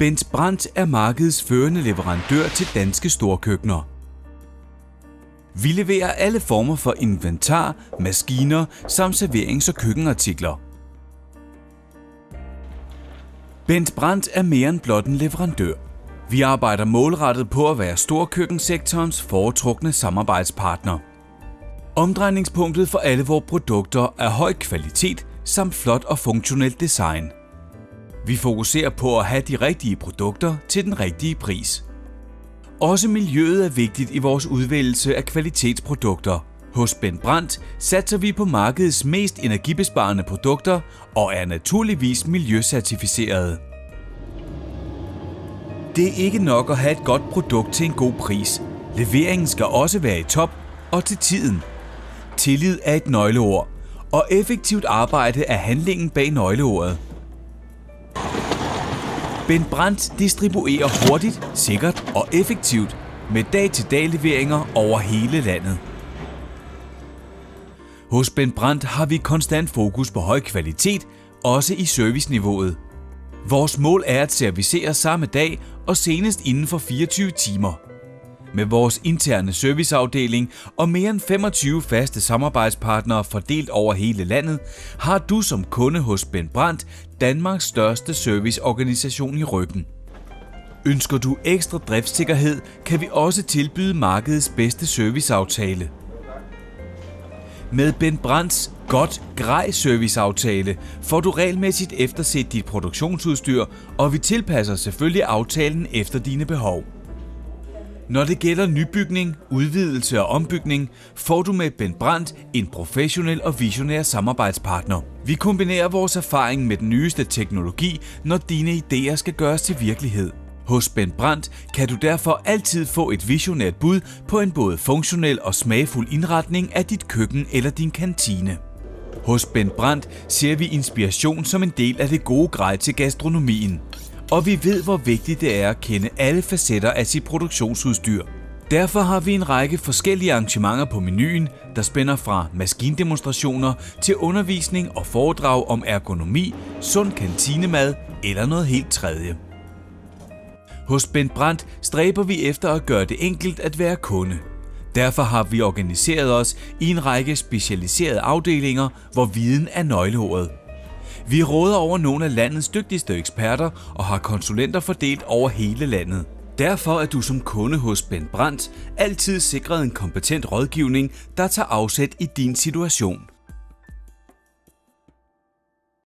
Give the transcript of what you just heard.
Bent Brandt er markedets førende leverandør til danske storkøkkener. Vi leverer alle former for inventar, maskiner samt serverings- og køkkenartikler. Bent Brandt er mere end blot en leverandør. Vi arbejder målrettet på at være storkøkkensektorens foretrukne samarbejdspartner. Omdrejningspunktet for alle vores produkter er høj kvalitet samt flot og funktionelt design. Vi fokuserer på at have de rigtige produkter til den rigtige pris. Også miljøet er vigtigt i vores udvælgelse af kvalitetsprodukter. Hos Bent Brandt satser vi på markedets mest energibesparende produkter og er naturligvis miljøcertificerede. Det er ikke nok at have et godt produkt til en god pris. Leveringen skal også være i top og til tiden. Tillid er et nøgleord, og effektivt arbejde er handlingen bag nøgleordet. Bent Brandt distribuerer hurtigt, sikkert og effektivt med dag-til-dag leveringer over hele landet. Hos Bent Brandt har vi konstant fokus på høj kvalitet, også i serviceniveauet. Vores mål er at servicere samme dag og senest inden for 24 timer. Med vores interne serviceafdeling og mere end 25 faste samarbejdspartnere fordelt over hele landet, har du som kunde hos Bent Brandt Danmarks største serviceorganisation i ryggen. Ønsker du ekstra driftssikkerhed, kan vi også tilbyde markedets bedste serviceaftale. Med Bent Brandts godt grej serviceaftale får du regelmæssigt efterset dit produktionsudstyr, og vi tilpasser selvfølgelig aftalen efter dine behov. Når det gælder nybygning, udvidelse og ombygning, får du med Bent Brandt en professionel og visionær samarbejdspartner. Vi kombinerer vores erfaring med den nyeste teknologi, når dine idéer skal gøres til virkelighed. Hos Bent Brandt kan du derfor altid få et visionært bud på en både funktionel og smagfuld indretning af dit køkken eller din kantine. Hos Bent Brandt ser vi inspiration som en del af det gode grej til gastronomien. Og vi ved, hvor vigtigt det er at kende alle facetter af sit produktionsudstyr. Derfor har vi en række forskellige arrangementer på menuen, der spænder fra maskindemonstrationer til undervisning og foredrag om ergonomi, sund kantinemad eller noget helt tredje. Hos Bent Brandt stræber vi efter at gøre det enkelt at være kunde. Derfor har vi organiseret os i en række specialiserede afdelinger, hvor viden er nøgleordet. Vi råder over nogle af landets dygtigste eksperter og har konsulenter fordelt over hele landet. Derfor er du som kunde hos Bent Brandt altid sikret en kompetent rådgivning, der tager afsæt i din situation.